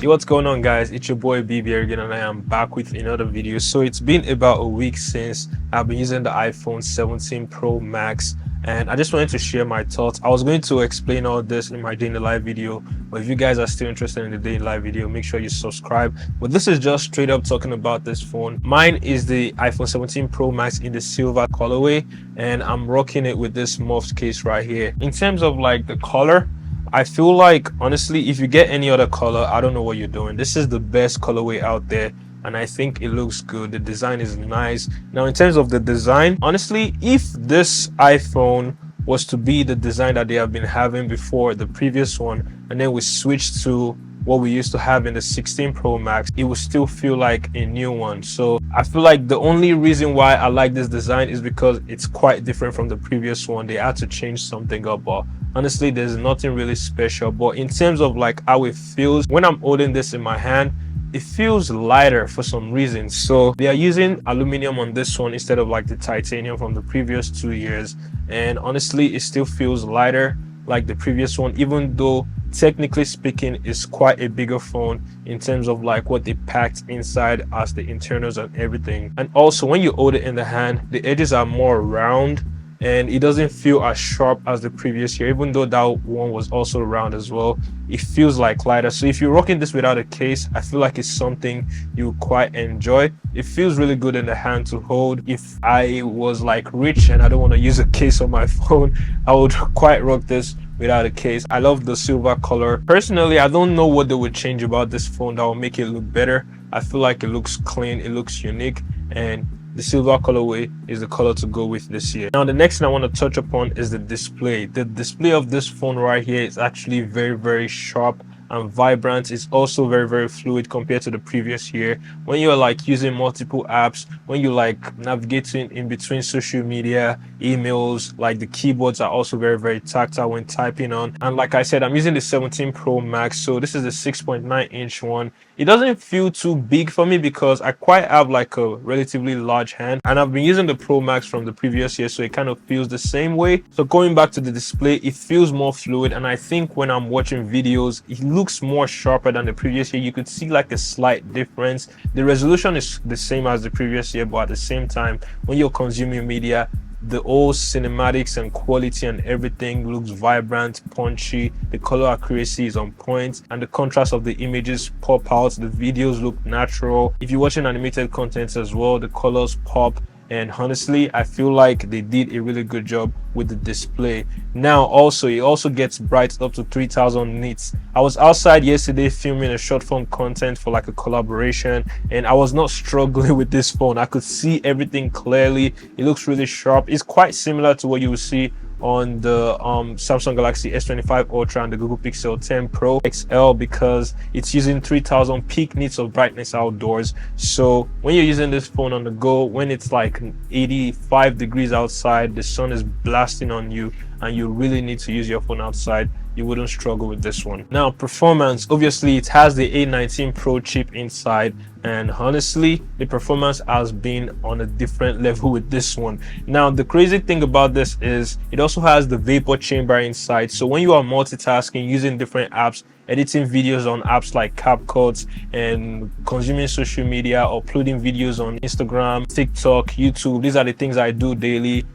What's going on, guys? It's your boy BB here again, and I am back with another video. So it's been about a week since I've been using the iPhone 17 Pro Max, and I just wanted to share my thoughts. I was going to explain all this in my day in the live video, but if you guys are still interested in the day in live video, make sure you subscribe. But this is just straight up talking about this phone. Mine is the iPhone 17 Pro Max in the silver colorway, and I'm rocking it with this muffed case right here. In terms of like the color, I feel like, honestly, if you get any other color, I don't know what you're doing. This is the best colorway out there, and I think it looks good. The design is nice. Now, in terms of the design, honestly, if this iPhone was to be the design that they have been having before, the previous one, and then we switched to what we used to have in the 16 Pro Max, it would still feel like a new one. So I feel like the only reason why I like this design is because it's quite different from the previous one. They had to change something up, but honestly, there's nothing really special. But in terms of like how it feels when I'm holding this in my hand, it feels lighter for some reason. So they are using aluminum on this one instead of like the titanium from the previous 2 years, and honestly, it still feels lighter like the previous one, even though technically speaking it's quite a bigger phone in terms of like what they packed inside as the internals and everything. And also, when you hold it in the hand, the edges are more round and it doesn't feel as sharp as the previous year, even though that one was also round as well. It feels like lighter. So if you're rocking this without a case, I feel like it's something you quite enjoy. It feels really good in the hand to hold. If I was like rich and I don't want to use a case on my phone, I would quite rock this without a case. I love the silver color. Personally, I don't know what they would change about this phone that will make it look better. I feel like it looks clean, it looks unique, and the silver colorway is the color to go with this year. Now, the next thing I want to touch upon is the display. The display of this phone right here is actually very sharp and vibrant. It's also very fluid compared to the previous year. When you're like using multiple apps, when you like navigating in between social media, emails, like the keyboards are also very tactile when typing on. And like I said, I'm using the 17 Pro Max, so this is the 6.9-inch one. It doesn't feel too big for me because I quite have like a relatively large hand, and I've been using the Pro Max from the previous year, so it kind of feels the same way. So going back to the display, it feels more fluid, and I think when I'm watching videos, it looks more sharper than the previous year. You could see like a slight difference. The resolution is the same as the previous year, but at the same time, when you're consuming media, the old cinematics and quality and everything looks vibrant, punchy. The color accuracy is on point, and the contrast of the images pop out. The videos look natural. If you're watching animated content as well, the colors pop. And honestly, I feel like they did a really good job with the display. Now, also, it also gets bright up to 3000 nits. I was outside yesterday filming a short form content for like a collaboration, and I was not struggling with this phone. I could see everything clearly. It looks really sharp. It's quite similar to what you will see on the Samsung Galaxy S25 Ultra and the Google Pixel 10 Pro XL, because it's using 3000 peak nits of brightness outdoors. So when you're using this phone on the go, when it's like 85 degrees outside, the sun is blasting on you, and you really need to use your phone outside, you wouldn't struggle with this one. Now, performance, obviously it has the A19 Pro chip inside, and honestly, the performance has been on a different level with this one. Now, the crazy thing about this is it also has the vapor chamber inside. So when you are multitasking, using different apps, editing videos on apps like CapCut, and consuming social media, uploading videos on Instagram, TikTok, YouTube, these are the things I do daily.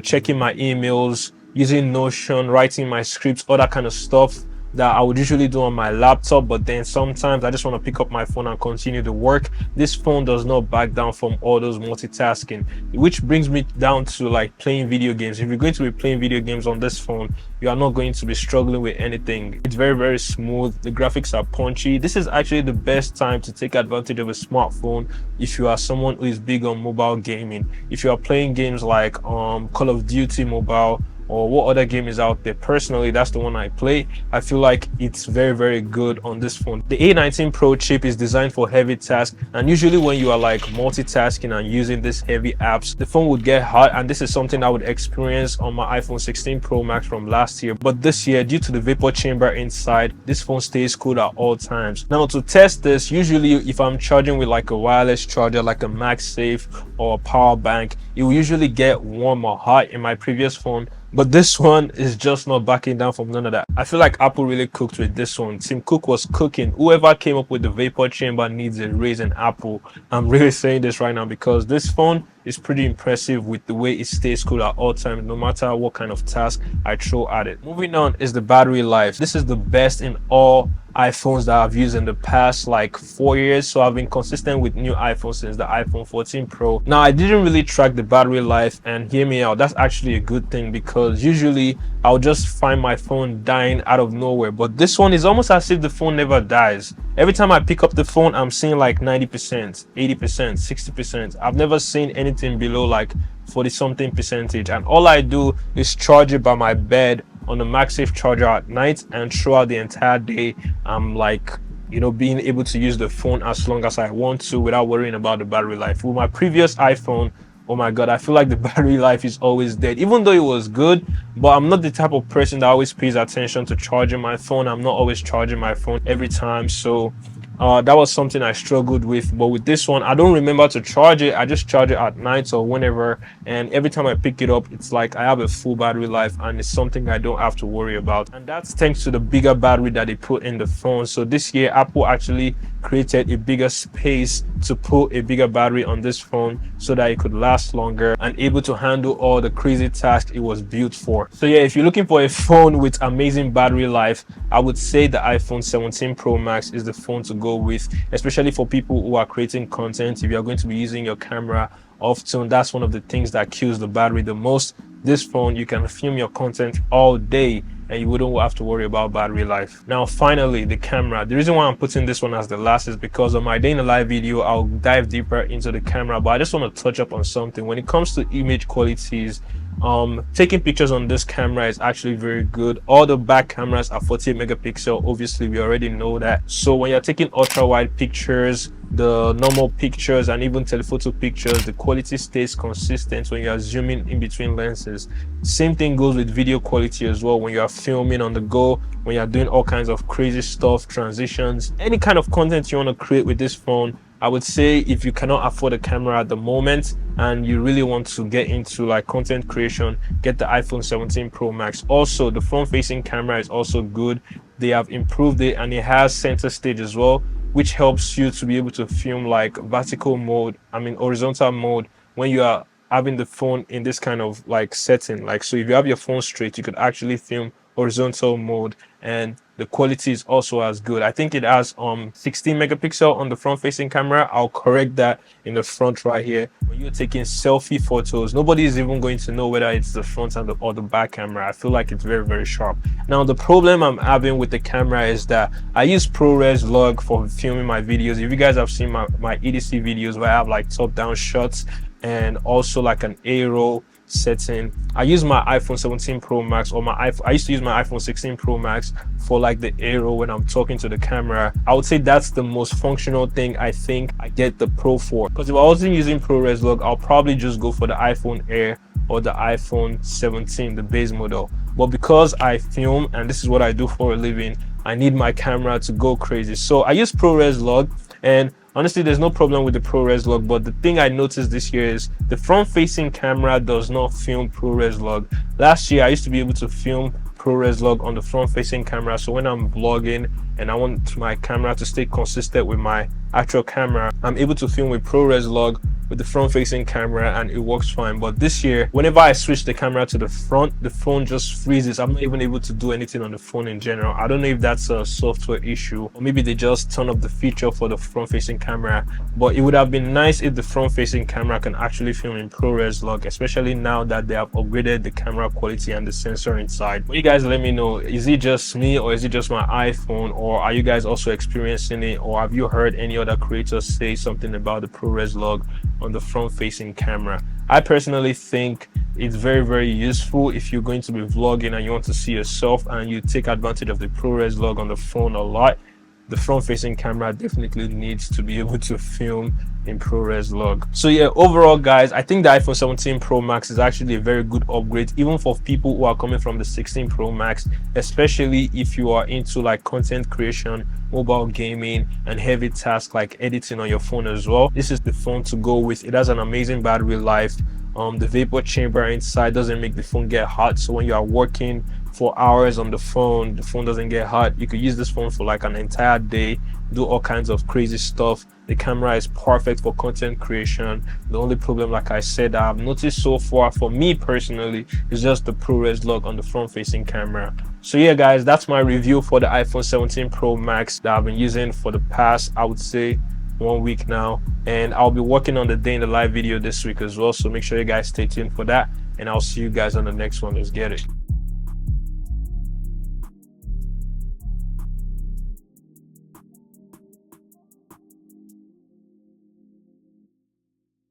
Checking my emails, using Notion, writing my scripts, all that kind of stuff that I would usually do on my laptop, but then sometimes I just want to pick up my phone and continue the work. This phone does not back down from all those multitasking, which brings me down to like playing video games. If you're going to be playing video games on this phone, you are not going to be struggling with anything. It's very smooth. The graphics are punchy. This is actually the best time to take advantage of a smartphone if you are someone who is big on mobile gaming. If you are playing games like Call of Duty Mobile, or what other game is out there. Personally, that's the one I play. I feel like it's very good on this phone. The A19 Pro chip is designed for heavy tasks, and usually when you are like multitasking and using these heavy apps, the phone would get hot, and this is something I would experience on my iPhone 16 Pro Max from last year. But this year, due to the vapor chamber inside, this phone stays cool at all times. Now, to test this, usually if I'm charging with like a wireless charger like a MagSafe or a power bank, it will usually get warm or hot. In my previous phone, But this one is just not backing down from none of that. I feel like Apple really cooked with this one. Tim Cook was cooking. Whoever came up with the vapor chamber needs a raise in Apple. I'm really saying this right now because this phone is pretty impressive with the way it stays cool at all times, no matter what kind of task I throw at it. Moving on is the battery life. This is the best in all iPhones that I've used in the past like 4 years. So I've been consistent with new iPhones since the iPhone 14 Pro. Now I didn't really track the battery life, and hear me out, that's actually a good thing because usually I'll just find my phone dying out of nowhere, but this one is almost as if the phone never dies. Every time I pick up the phone, I'm seeing like 90%, 80%, 60%. I've never seen anything below like 40 something percentage, and all I do is charge it by my bed on the MagSafe charger at night, and throughout the entire day I'm like, you know, being able to use the phone as long as I want to without worrying about the battery life. With my previous iPhone, oh my god, I feel like the battery life is always dead, even though it was good. But I'm not the type of person that always pays attention to charging my phone. I'm not always charging my phone every time, so that was something I struggled with. But with this one, I don't remember to charge it. I just charge it at night or whenever, and every time I pick it up, it's like I have a full battery life, and it's something I don't have to worry about. And that's thanks to the bigger battery that they put in the phone. So this year Apple actually created a bigger space to put a bigger battery on this phone so that it could last longer and able to handle all the crazy tasks it was built for. So yeah, if you're looking for a phone with amazing battery life, I would say the iPhone 17 Pro Max is the phone to go with, especially for people who are creating content. If you're going to be using your camera often, that's one of the things that kills the battery the most. This phone, you can film your content all day and you wouldn't have to worry about battery life. Now finally, the camera. The reason why I'm putting this one as the last is because on my day in the live video I'll dive deeper into the camera, but I just want to touch up on something. When it comes to image qualities, taking pictures on this camera is actually very good. All the back cameras are 48 megapixel, obviously we already know that. So when you're taking ultra wide pictures, the normal pictures, and even telephoto pictures, the quality stays consistent when you are zooming in between lenses. Same thing goes with video quality as well. When you are filming on the go, when you're doing all kinds of crazy stuff, transitions, any kind of content you want to create with this phone, I would say if you cannot afford a camera at the moment and you really want to get into like content creation, get the iPhone 17 Pro Max. Also, the front facing camera is also good. They have improved it, and it has center stage as well, which helps you to be able to film like vertical mode, horizontal mode, when you are having the phone in this kind of like setting. Like, so if you have your phone straight, you could actually film horizontal mode, and the quality is also as good. I think it has 16 megapixel on the front facing camera. I'll correct that in the front right here. When you're taking selfie photos, nobody is even going to know whether it's the front and or the back camera. I feel like it's very, very sharp. Now the problem I'm having with the camera is that I use ProRes log for filming my videos. If you guys have seen my EDC videos where I have like top down shots and also like an A-roll setting, I use my iPhone 17 Pro Max, or I used to use my iPhone 16 Pro Max for like the aero when I'm talking to the camera. I would say that's the most functional thing I think I get the Pro for, because if I wasn't using ProRes log, I'll probably just go for the iPhone Air or the iPhone 17, the base model. But because I film and this is what I do for a living, I need my camera to go crazy, so I use ProRes log. And honestly, there's no problem with the ProRes log, but the thing I noticed this year is the front-facing camera does not film ProRes log. Last year, I used to be able to film ProRes log on the front-facing camera, so when I'm vlogging and I want my camera to stay consistent with my actual camera, I'm able to film with ProRes log with the front-facing camera and it works fine. But this year, whenever I switch the camera to the front, the phone just freezes. I'm not even able to do anything on the phone in general. I don't know if that's a software issue, or maybe they just turn up the feature for the front-facing camera. But it would have been nice if the front-facing camera can actually film in ProRes log, especially now that they have upgraded the camera quality and the sensor inside. But you guys let me know, is it just me or is it just my iPhone, or are you guys also experiencing it, or have you heard any other creators say something about the ProRes log on the front-facing camera? I personally think it's very, very useful if you're going to be vlogging and you want to see yourself and you take advantage of the ProRes log on the phone a lot. The front-facing camera definitely needs to be able to film in ProRes log. So yeah, overall guys, I think the iPhone 17 Pro Max is actually a very good upgrade, even for people who are coming from the 16 Pro Max, especially if you are into like content creation, mobile gaming, and heavy tasks like editing on your phone as well. This is the phone to go with. It has an amazing battery life. The vapor chamber inside doesn't make the phone get hot, so when you are working for hours on the phone doesn't get hot. You could use this phone for like an entire day, do all kinds of crazy stuff. The camera is perfect for content creation. The only problem, like I said, that I've noticed so far for me personally is just the ProRes lock on the front facing camera. So yeah guys, that's my review for the iPhone 17 Pro Max that I've been using for the past, I would say, 1 week now, and I'll be working on the day in the life video this week as well, so make sure you guys stay tuned for that, and I'll see you guys on the next one. Let's get it.